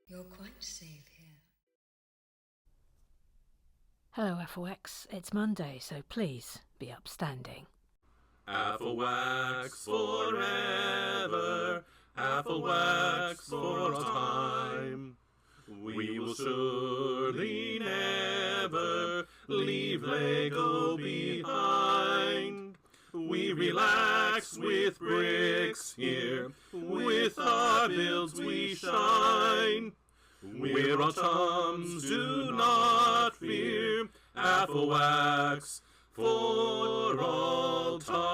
You're quite safe here. Hello, FOX. It's Monday, so please be upstanding. Wax forever, wax for a time. We will surely never leave Lego behind. We relax with bricks here, with our builds we shine. We're all chums, do not fear, wax for all time.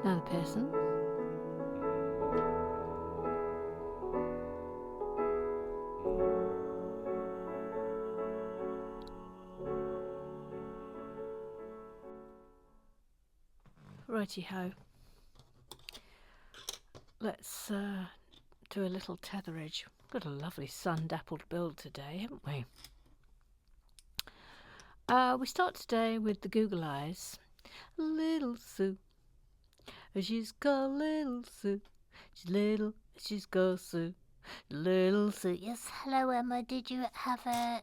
Now the Pearson. Righty-ho. Let's do a little tetherage. Got a lovely sun-dappled build today, haven't we? We start today with the Google Eyes. Little Sue. She's got little Sue. She's little, she's got Sue. Little Sue. Yes, hello Emma. Did you have a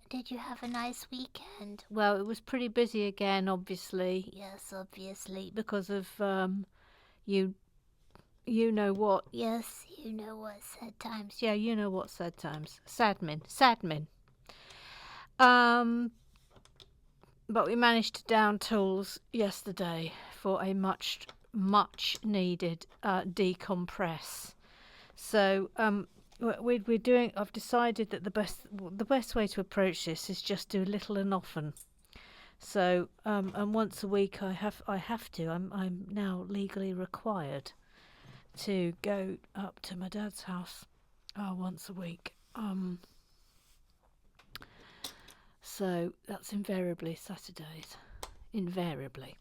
nice weekend? Well, it was pretty busy again, obviously. Yes, obviously. Because of you know what. Yes, you know what, sad times. Yeah, you know what, sad times. Sadmin. But we managed to down tools yesterday for a much needed decompress. So we're doing. I've decided that the best way to approach this is just do little and often. So and once a week I have to. I'm now legally required to go up to my dad's house once a week. So that's invariably Saturdays. Invariably.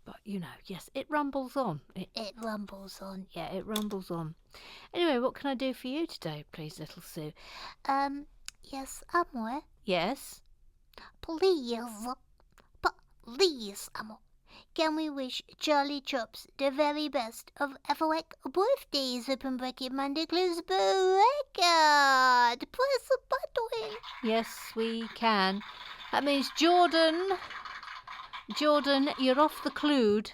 But you know, yes, it rumbles on. It rumbles on. Yeah, it rumbles on. Anyway, what can I do for you today, please, little Sue? Yes, Amor. Yes? Please, Amor. Can we wish Charlie Chops the very best of FOX birthdays? Open bracket, Monday, close bracket. Press the button. Yes, we can. That means Jordan, you're off the Clued.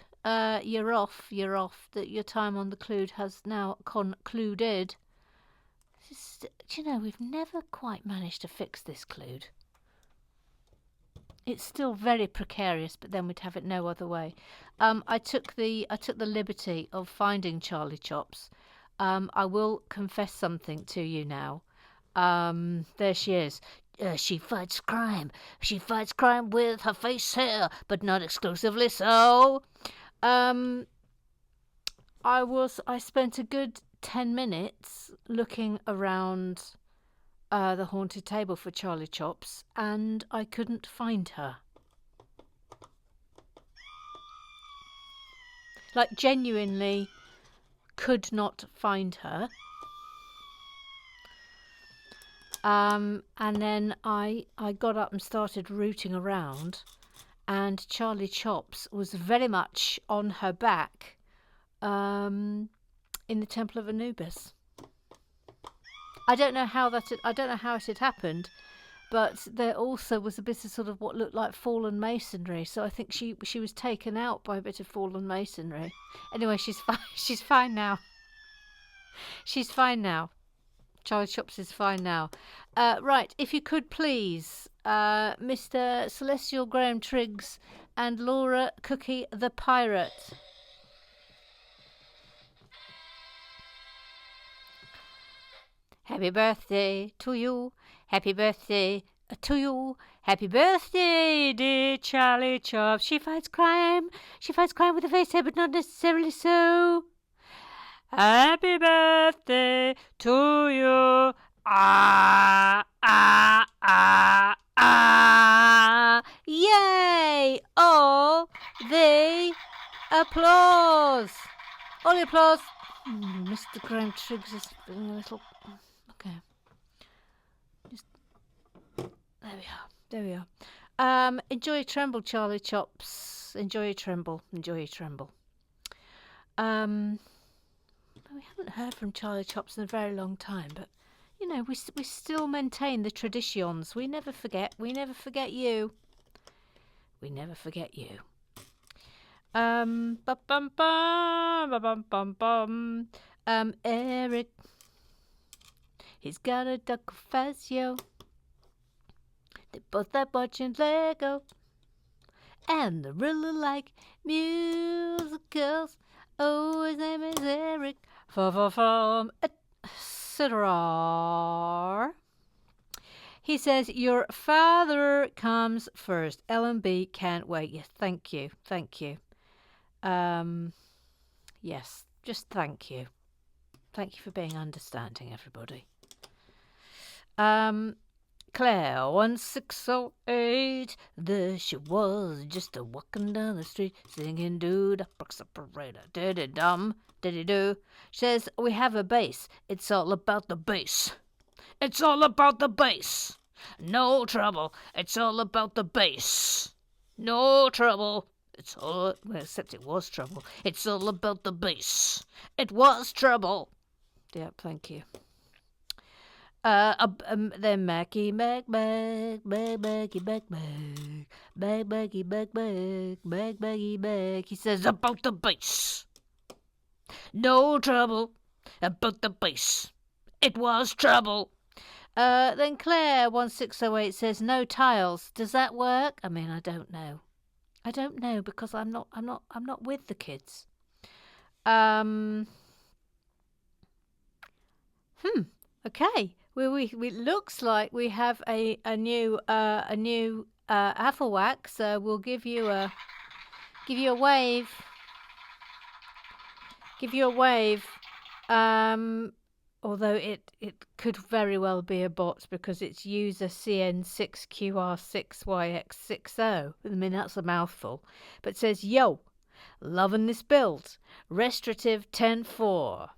You're off. That your time on the Clued has now concluded. Do you know, we've never quite managed to fix this Clued. It's still very precarious, but then we'd have it no other way. I took the liberty of finding Charlie Chops. I will confess something to you now. There she is. She fights crime. She fights crime with her face hair, but not exclusively so. I spent a good 10 minutes looking around the haunted table for Charlie Chops, and I couldn't find her. Like, genuinely could not find her. And then I got up and started rooting around, and Charlie Chops was very much on her back in the Temple of Anubis. I don't know how it had happened, but there also was a bit of sort of what looked like fallen masonry. So I think she was taken out by a bit of fallen masonry. Anyway, she's fine. She's fine now. She's fine now. Charlie Chops is fine now. Right, if you could please, Mr. Celestial Graham Triggs and Laura Cookie the Pirate. Happy birthday to you. Happy birthday to you. Happy birthday, dear Charlie Chops. She fights crime. She fights crime with a face head, but not necessarily so. Happy birthday to you. Ah, ah, ah, ah. Yay! All the applause. All the applause. Mr. Graham Triggs is feeling a little... Okay. Just... There we are. There we are. Enjoy your tremble, Charlie Chops. Enjoy your tremble. Enjoy your tremble. We haven't heard from Charlie Chops in a very long time, but, you know, we still maintain the traditions. We never forget. We never forget you. We never forget you. Eric, he's got a duck Fazio. They both like watching Lego, and they really like musicals. Oh, his name is Eric. From etc. He says, your father comes first. L&B can't wait. Yes, thank you. Thank you. Yes, just thank you. Thank you for being understanding, everybody. Claire, 1608, there she was, just a walking down the street, singing do da separator, diddy dum, diddy do. She says, we have a bass, it's all about the bass. It's all about the bass. No trouble, it's all about the bass. No trouble, it's all, well, except it was trouble. It's all about the bass. It was trouble. Yep, thank you. Then Mackie, Mac, Mac, Mac, Mackie, Mac, Mac, Mac, Mackie, Mac, Mac, Mac, Mackie, Mac. He says about the bass. No trouble about the bass. It was trouble. Then Claire 1608 says no tiles. Does that work? I mean, I don't know. I don't know because I'm not with the kids. Okay. We looks like we have a new Afflewack, so we'll give you a wave. Give you a wave. Although it could very well be a bot because it's user CN6QR6YX60. I mean, that's a mouthful. But it says, yo, loving this build. Restorative 10-4.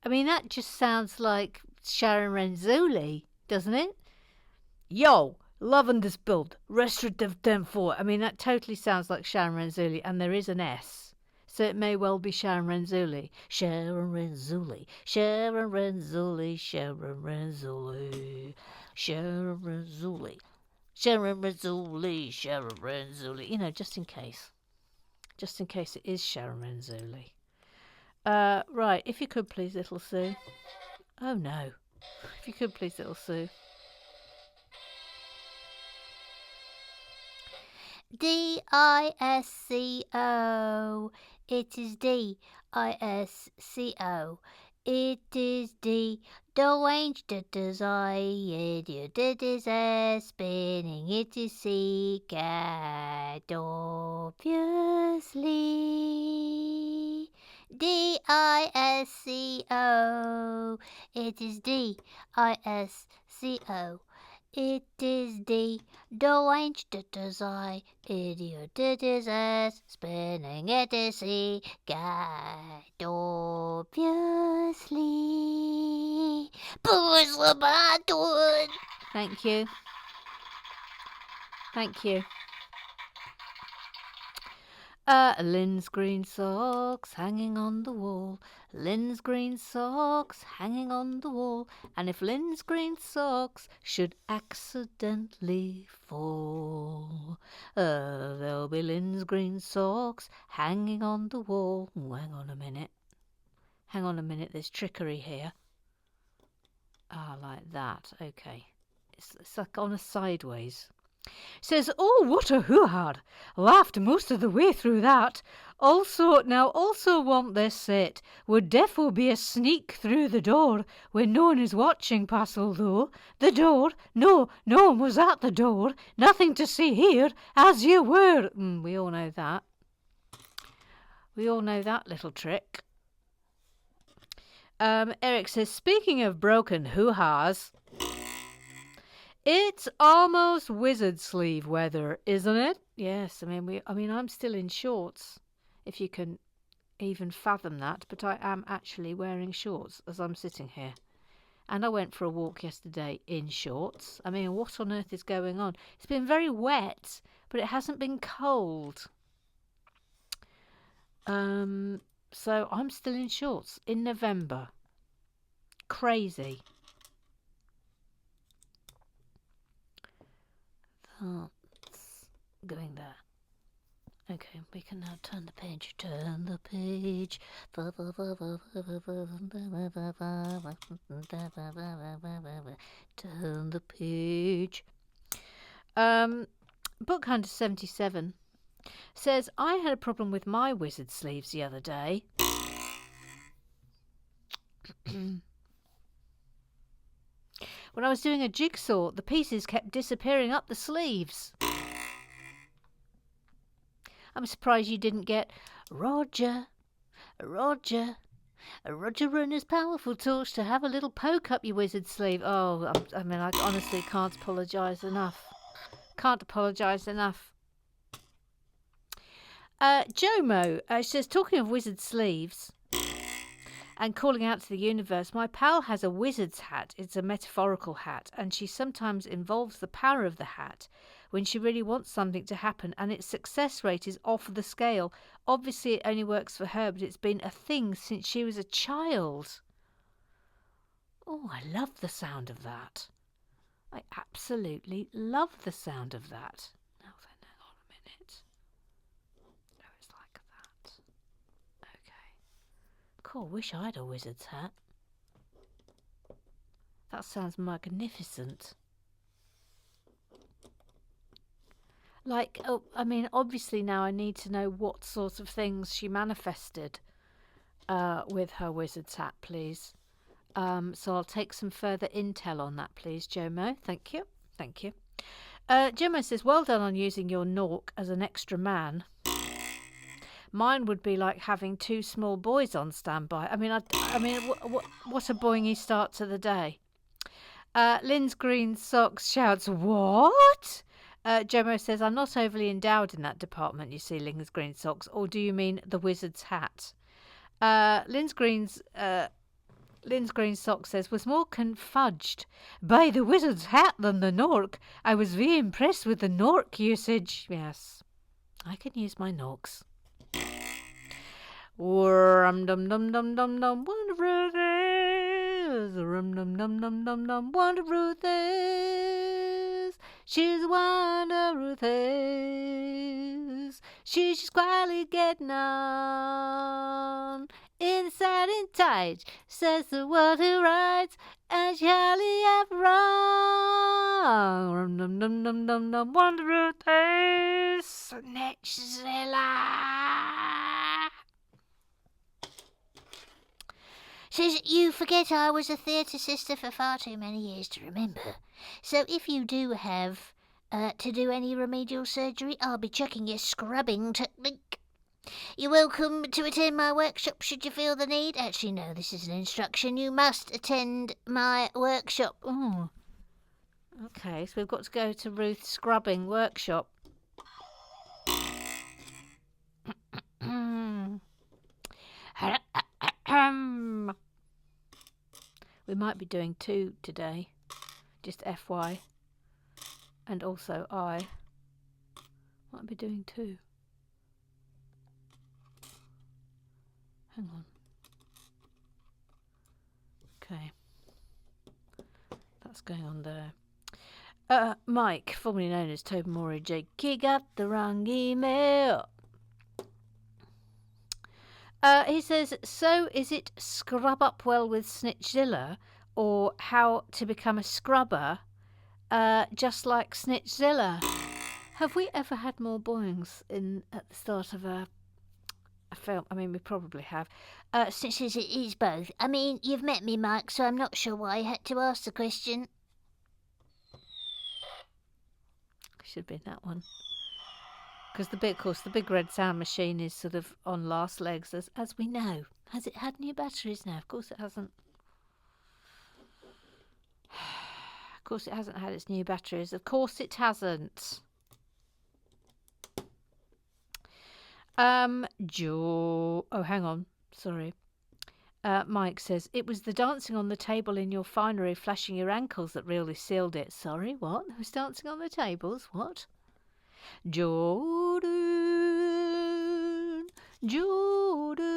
I mean, that just sounds like Sharon Renzulli, doesn't it? Yo, loving this build. Restorative 10-4. I mean, that totally sounds like Sharon Renzulli, and there is an S. So it may well be Sharon Renzulli. Sharon Renzulli. Sharon Renzulli. Sharon Renzulli. Sharon Renzulli. Sharon Renzulli. Sharon Renzulli. You know, just in case. Just in case it is Sharon Renzulli. Right, if you could please, little Sue. Oh no. If you could please, little Sue. D-I-S-C-O. It is D-I-S-C-O. It is D. Doange ditters I. Idiot is S. Spinning it is C. Cat. Obviously. D-I-S-C-O. It is D-I-S-C-O. It is D. Doange ditters I. Idiot it is S. Spinning it is C. Cat. Obviously. Push the button. Thank you. Thank you. Lynn's green socks hanging on the wall. Lynn's green socks hanging on the wall. And if Lynn's green socks should accidentally fall, there'll be Lynn's green socks hanging on the wall. Ooh, hang on a minute. Hang on a minute, there's trickery here. Ah, like that. Okay. It's like on a sideways. Says, oh, what a hoo-ha! Laughed most of the way through that. Also want this it. Would defo be a sneak through the door when no one is watching, pass although. The door? No one was at the door. Nothing to see here, as you were. We all know that. We all know that little trick. Eric says, speaking of broken hoo-has, it's almost wizard sleeve weather, isn't it? Yes, I'm still in shorts, if you can even fathom that, but I am actually wearing shorts as I'm sitting here. And I went for a walk yesterday in shorts. I mean, what on earth is going on? It's been very wet, but it hasn't been cold. So I'm still in shorts in November. Crazy. That's going there. Okay, we can now turn the page. Turn the page. Turn the page. Book Hunter 77 says, I had a problem with my wizard sleeves the other day. When I was doing a jigsaw, the pieces kept disappearing up the sleeves. I'm surprised you didn't get Roger and his powerful torch to have a little poke up your wizard sleeve. Oh, I honestly can't apologise enough. Jomo, she says, talking of wizard sleeves and calling out to the universe, my pal has a wizard's hat. It's a metaphorical hat, and she sometimes involves the power of the hat when she really wants something to happen, and its success rate is off the scale. Obviously, it only works for her, but it's been a thing since she was a child. Oh, I love the sound of that. I absolutely love the sound of that. Now then, hang on a minute. Oh, it's like that. Okay. Cool, wish I had a wizard's hat. That sounds magnificent. Obviously now I need to know what sort of things she manifested with her wizard's hat, please. So I'll take some further intel on that, please, Jomo. Thank you. Jomo says, well done on using your Nork as an extra man. Mine would be like having two small boys on standby. What a boingy start to the day. Lynn's Green Socks shouts, what? Jomo says, I'm not overly endowed in that department, you see, Lynn's Green Socks. Or do you mean the wizard's hat? Lynn's Green Sock says, was more confudged by the wizard's hat than the Nork. I was very impressed with the Nork usage. Yes, I can use my Norks. Rum dum dum dum dum dum, wonderful things. Rum dum dum dum dum dum, wonderful things. She's wonderful things. She's just quietly getting on. Inside and tight, says the one who writes, and she hardly ever wrong. Rum dum dum dum dum dum, wonderful things. Snatchzilla. Says, you forget I was a theatre sister for far too many years to remember. So if you do have to do any remedial surgery, I'll be checking your scrubbing technique. You're welcome to attend my workshop should you feel the need. Actually, no, this is an instruction. You must attend my workshop. Oh. Okay, so we've got to go to Ruth's scrubbing workshop. We might be doing 2 today, just FY, and also I might be doing 2. Hang on. Okay, that's going on there. Mike, formerly known as Toby Maury Jakey, got the wrong email. He says, so is it scrub up well with Snitchzilla, or how to become a scrubber just like Snitchzilla. Have we ever had more boings at the start of a film? I mean, we probably have. Since it is both. I mean, you've met me, Mike, so I'm not sure why I had to ask the question. Should have been that one. Because the big red sound machine is sort of on last legs, as we know. Has it had new batteries now? Of course it hasn't. Of course it hasn't had its new batteries. Of course it hasn't. Joe. Oh, hang on. Sorry. Mike says, it was the dancing on the table in your finery flashing your ankles that really sealed it. Sorry, what? Who's dancing on the tables? What? Jordan, Jordan,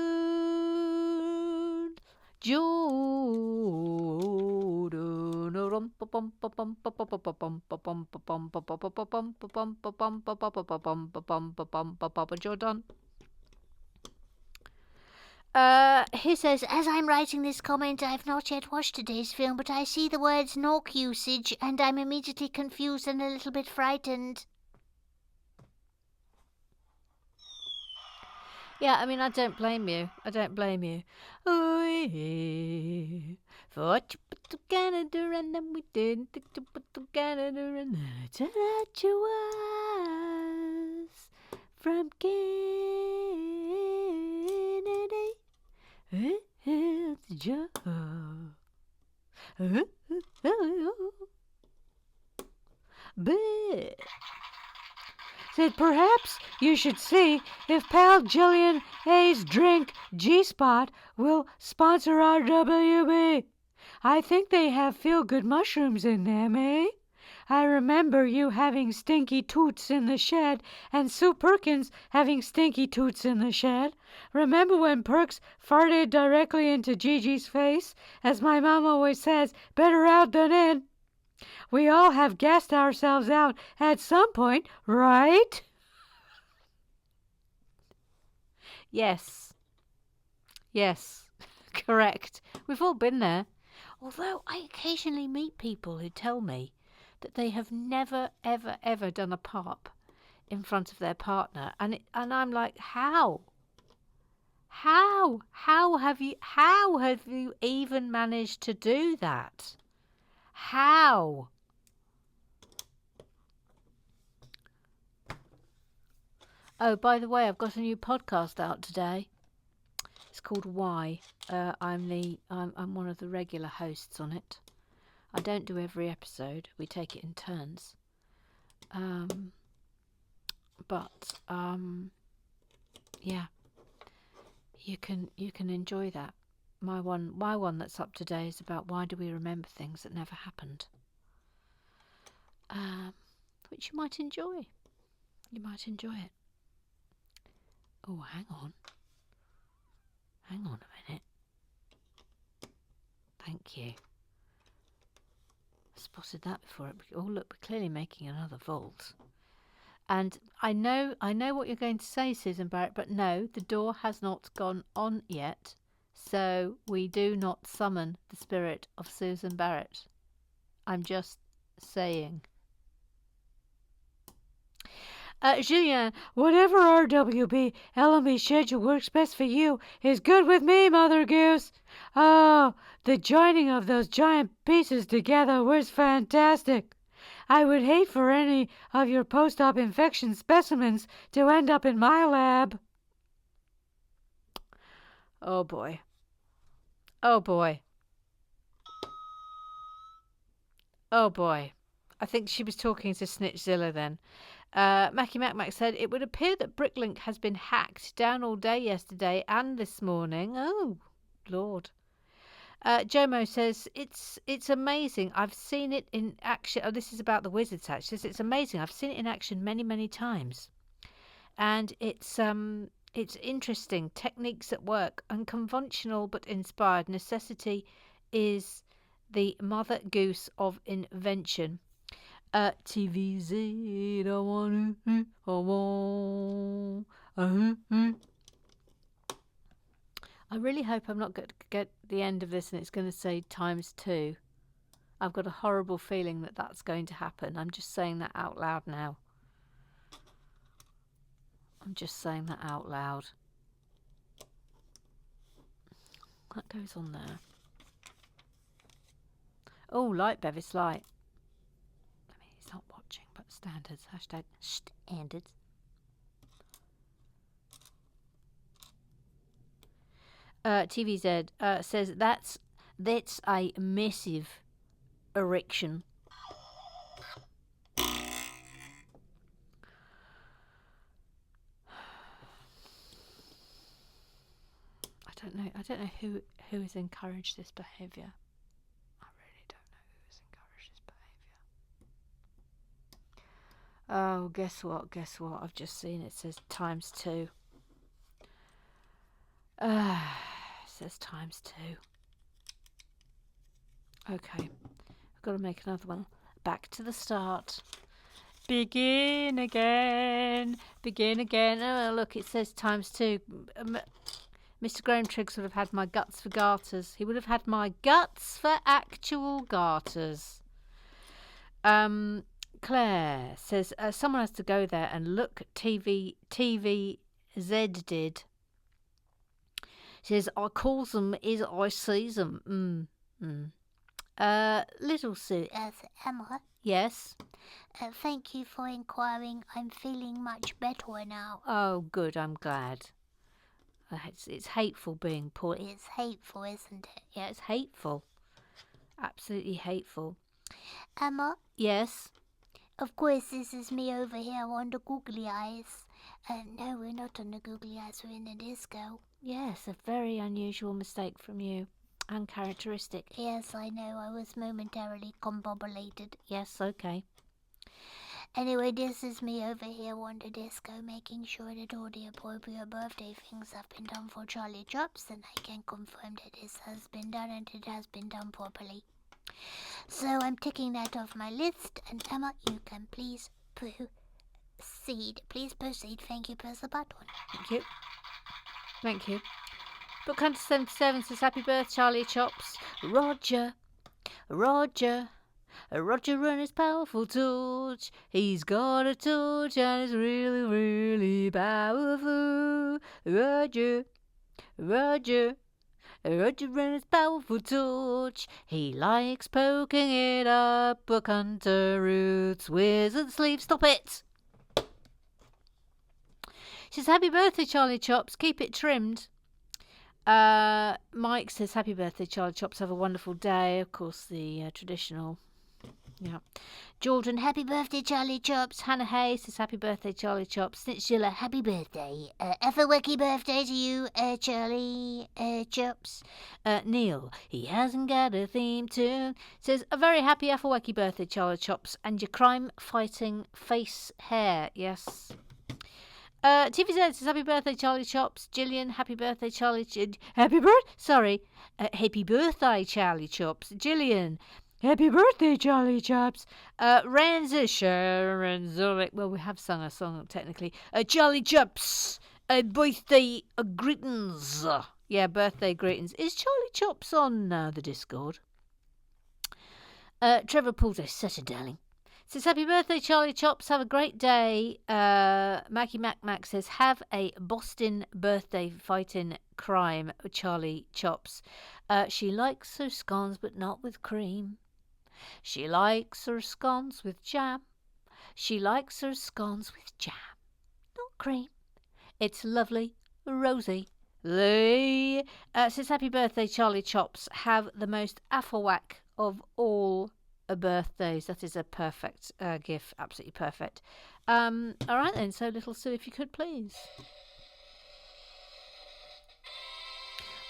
Jordan. Jordan. He says, as I'm writing this comment, I've not yet watched today's film, but I see the words Nork usage, and I'm immediately confused and a little bit frightened. Yeah, I mean, I don't blame you. I don't blame you. For what you put together and then we didn't think to put together and then it that you was from Kennedy. It's Joe. Said perhaps you should see if pal Jillian A's drink G-Spot will sponsor our WB. I think they have feel-good mushrooms in them, eh? I remember you having stinky toots in the shed and Sue Perkins having stinky toots in the shed. Remember when Perks farted directly into Gigi's face? As my mom always says, better out than in. We all have gassed ourselves out at some point, right? Yes. Yes. Correct. We've all been there. Although I occasionally meet people who tell me that they have never, ever, ever done a pop in front of their partner. And I'm like, how? How have you even managed to do that? How? Oh, by the way, I've got a new podcast out today. It's called Why. I'm one of the regular hosts on it. I don't do every episode. We take it in turns. Yeah. You can enjoy that. My one that's up today is about why do we remember things that never happened. Which you might enjoy. You might enjoy it. Oh, hang on. Hang on a minute. Thank you. I spotted that before. Oh, look, we're clearly making another vault. And I know what you're going to say, Susan Barrett, but no, the door has not gone on yet. So we do not summon the spirit of Susan Barrett. I'm just saying. Julien, whatever RWB LMB schedule works best for you is good with me, Mother Goose. Oh, the joining of those giant pieces together was fantastic. I would hate for any of your post-op infection specimens to end up in my lab. Oh, boy. Oh, boy. Oh, boy. I think she was talking to Snitchzilla then. Mackie Mac said, it would appear that Bricklink has been hacked down all day yesterday and this morning. Oh, Lord. Jomo says, it's amazing. I've seen it in action. Oh, this is about the Wizards, actually. It's amazing. I've seen it in action many, many times. And it's interesting. Techniques at work. Unconventional but inspired. Necessity is the mother goose of invention. TVZ, I want. I really hope I'm not going to get the end of this and it's going to say ×2. I've got a horrible feeling that that's going to happen. I'm just saying that out loud now. I'm just saying that out loud. That goes on there. Oh, light, Bevis, light. I mean, he's not watching, but standards. Hashtag standards. TVZ says that's a massive erection. I don't know who has encouraged this behaviour. I really don't know who has encouraged this behaviour. Oh, guess what? I've just seen it says ×2. It says ×2. Okay, I've got to make another one. Back to the start. Begin again. Oh, look, it says ×2. Mr. Graham Triggs would have had my guts for garters. He would have had my guts for actual garters. Claire says someone has to go there and look. TVZ did. She says I calls them is I sees them. Little Sue. Emma, Yes. thank you for inquiring. I'm feeling much better now. Oh, good. I'm glad. It's hateful being poor. It's hateful, isn't it? Yeah, it's hateful. Absolutely hateful. Emma? Yes? Of course, this is me over here on the googly eyes. No, we're not on the googly eyes, we're in the disco. Yes, a very unusual mistake from you. Uncharacteristic. Yes, I know, I was momentarily combobulated. Yes, okay. Anyway, this is me over here on the disco, making sure that all the appropriate birthday things have been done for Charlie Chops, and I can confirm that this has been done and it has been done properly. So I'm ticking that off my list, and Emma, you can please proceed. Please proceed. Thank you. Press the button. Thank you. Thank you. Book Hunter 77 says happy birthday, Charlie Chops. Roger and his powerful torch. He's got a torch and it's really, really powerful. Roger and his powerful torch. He likes poking it up Book Hunter roots. Wizard sleeve, stop it! She says happy birthday, Charlie Chops. Keep it trimmed. Mike says happy birthday, Charlie Chops. Have a wonderful day. Of course, the traditional. Yeah. Jordan, happy birthday, Charlie Chops. Hannah Hay says happy birthday, Charlie Chops. Snitchilla, happy birthday. Efferwicky birthday to you, Charlie Chops. Neil, he hasn't got a theme tune. Says a very happy Efferwicky birthday, Charlie Chops, and your crime-fighting face hair. Yes. TVZ says happy birthday, Charlie Chops. Gillian, happy birthday, Charlie. Happy birthday, Charlie Chops. Gillian, happy birthday, Charlie Chops. Renza, Sharon, Zurich. Well, we have sung a song technically. Charlie Chops, birthday greetings. Yeah, birthday greetings. Is Charlie Chops on the Discord? Trevor Poulter, such a darling. Says happy birthday, Charlie Chops. Have a great day. Mackie Mac says have a Boston birthday fighting crime, Charlie Chops. She likes her scones, but not with cream. She likes her scones with jam. She likes her scones with jam, not cream. It's lovely, rosy. Says happy birthday, Charlie Chops. Have the most afflewack of all birthdays. That is a perfect gif. Absolutely perfect. All right then. So, little Sue, if you could please.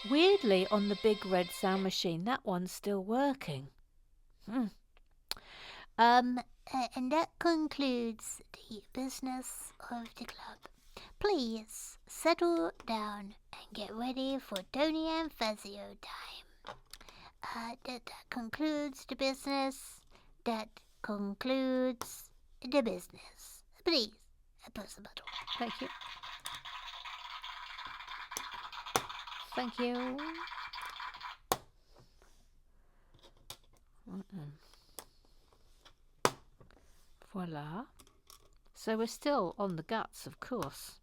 Weirdly, on the big red sound machine, that one's still working. And that concludes the business of the club. Please settle down and get ready for Tony and Fazio time. That concludes the business. That concludes the business. Please, press the button. Thank you. Thank you. right then. Voila. So we're still on the guts, of course.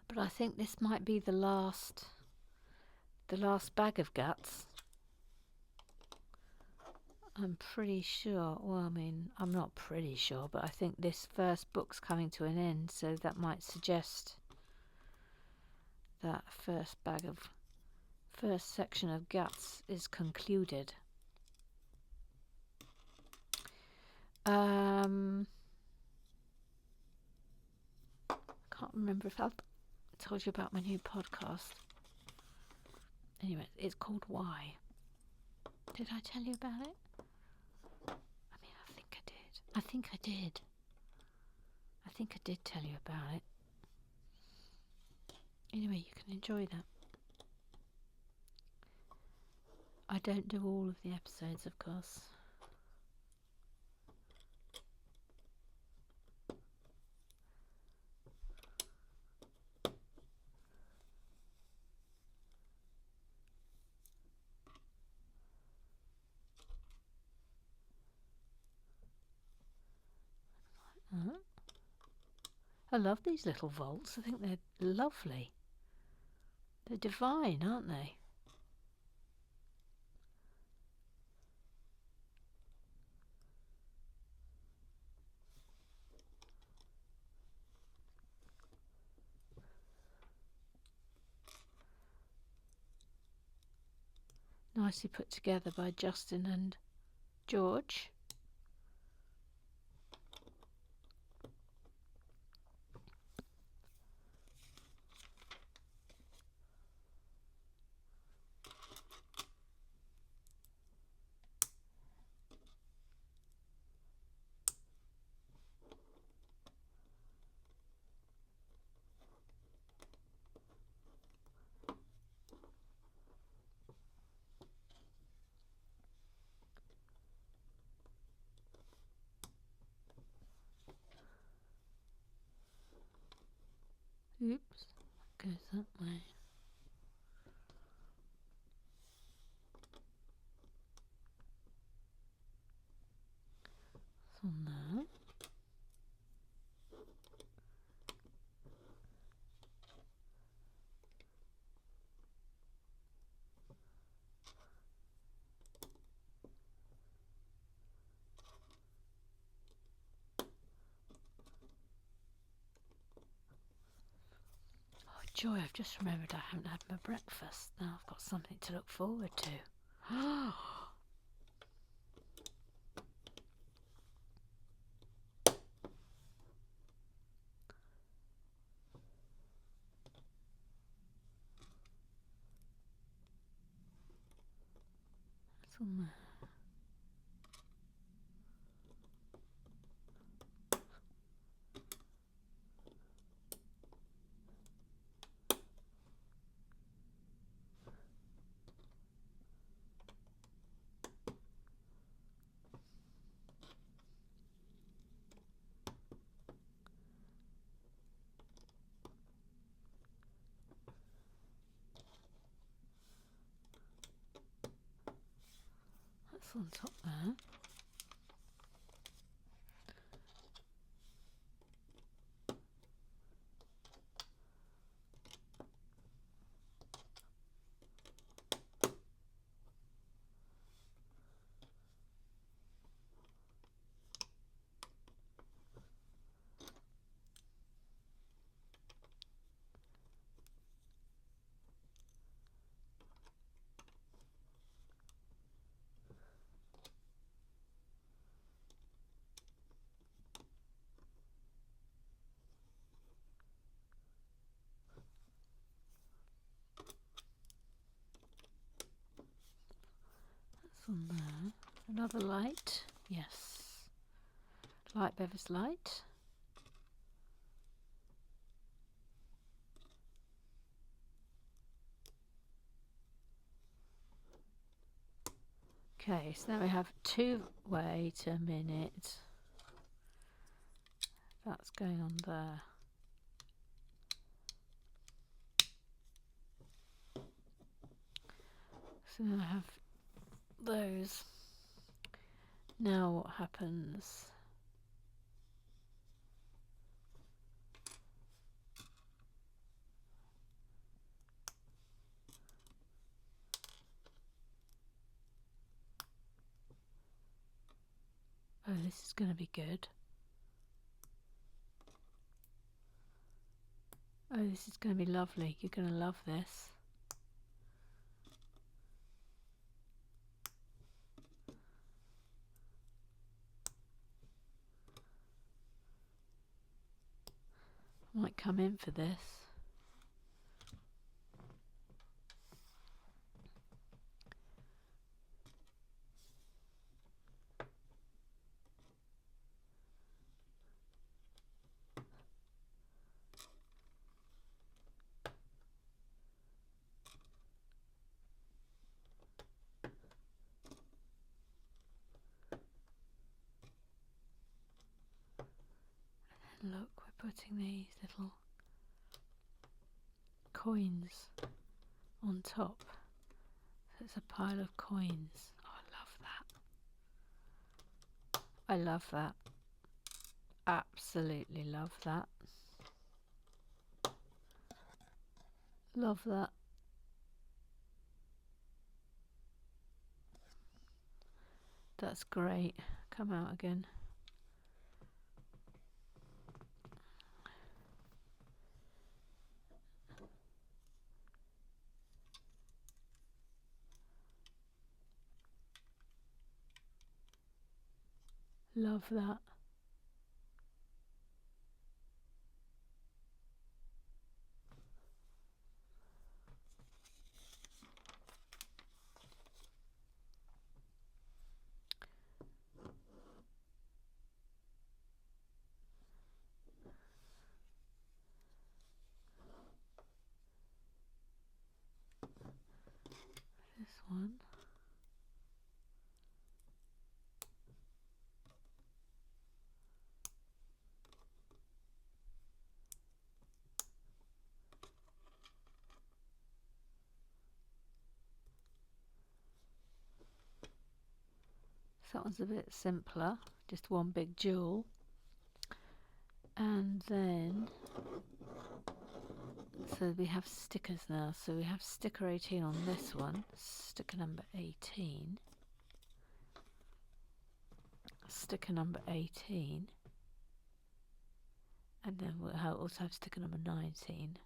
But I think this might be the last bag of guts. I'm pretty sure, well, I mean, I'm not pretty sure, but I think this first book's coming to an end, so that might suggest that first section of guts is concluded. I can't remember if I've told you about my new podcast. Anyway, it's called Why. Did I tell you about it? I mean, I think I did. I think I did tell you about it. Anyway, you can enjoy that. I don't do all of the episodes, of course. I love these little vaults. I think they're lovely. They're divine, aren't they? Nicely put together by Justin and George. Oops, goes that way. It's on there. Oh joy, I've just remembered I haven't had my breakfast. Now I've got something to look forward to. It's on there. That's on top there. That's on there. Another light. Yes. Light Bevis light. Okay, so now we have wait a minute. That's going on there. So now I have those. Now what happens? Oh, this is going to be good. Oh, this is going to be lovely. You're going to love this. I might come in for this. And look, we're putting these little coins on top. So it's a pile of coins. Oh, I love that. I love that. Absolutely love that. Love that. That's great. Come out again. Love that. This one. So that one's a bit simpler, just one big jewel. And then, so we have stickers now. So we have sticker 18 on this one, sticker number 18, sticker number 18, and then we'll also have sticker number 19.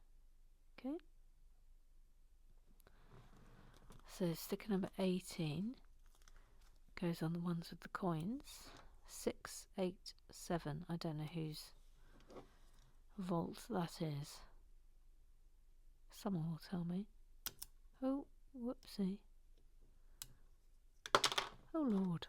Okay. So sticker number 18 goes on the ones with the coins. 6, 8, 7. I don't know whose vault that is. Someone will tell me. Oh, whoopsie. Oh Lord.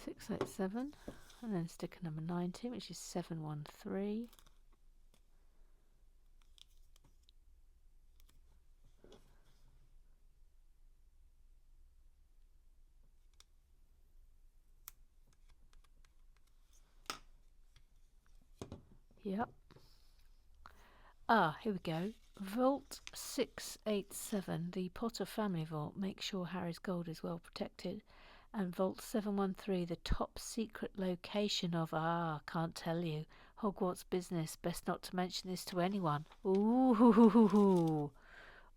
Six, 8, 7. And then sticker number 19, which is 713. Yep. Ah, here we go. Vault 687, the Potter family vault. Make sure Harry's gold is well protected. And Vault 713, the top secret location of, can't tell you, Hogwarts business. Best not to mention this to anyone. Ooh,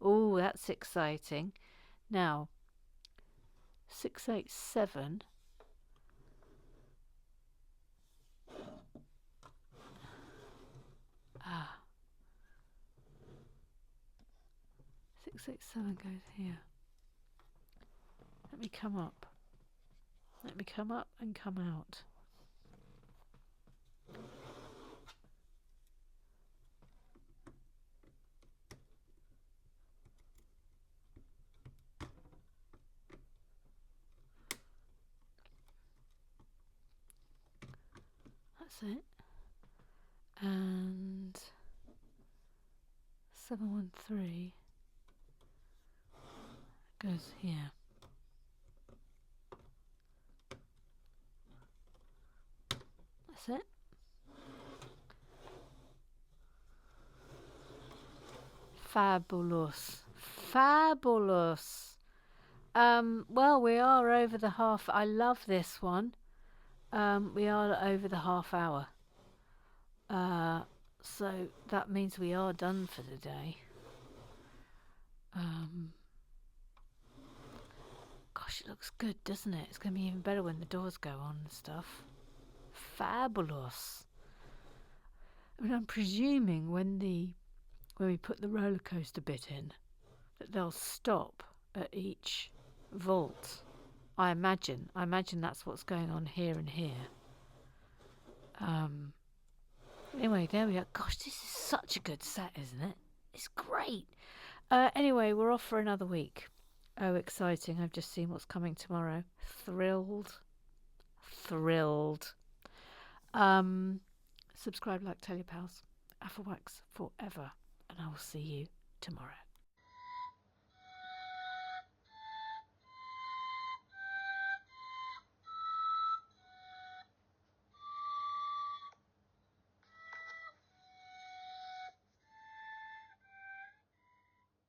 ooh, that's exciting. Now, 687. Ah. 687 goes here. Let me come up. Let me come up and come out. That's it. And 713 goes here. That's it. Fabulous. Fabulous. Well, we are over the half. I love this one. We are over the half hour. So that means we are done for the day. Gosh, it looks good, doesn't it? It's going to be even better when the doors go on and stuff. Fabulous. I mean, I'm presuming when we put the roller coaster bit in, that they'll stop at each vault. I imagine that's what's going on here and here. Anyway, there we are. Gosh, this is such a good set, isn't it? It's great. Anyway, we're off for another week. Oh, exciting. I've just seen what's coming tomorrow. Thrilled. Subscribe, like, tell your pals. Afterwax forever. And I will see you tomorrow.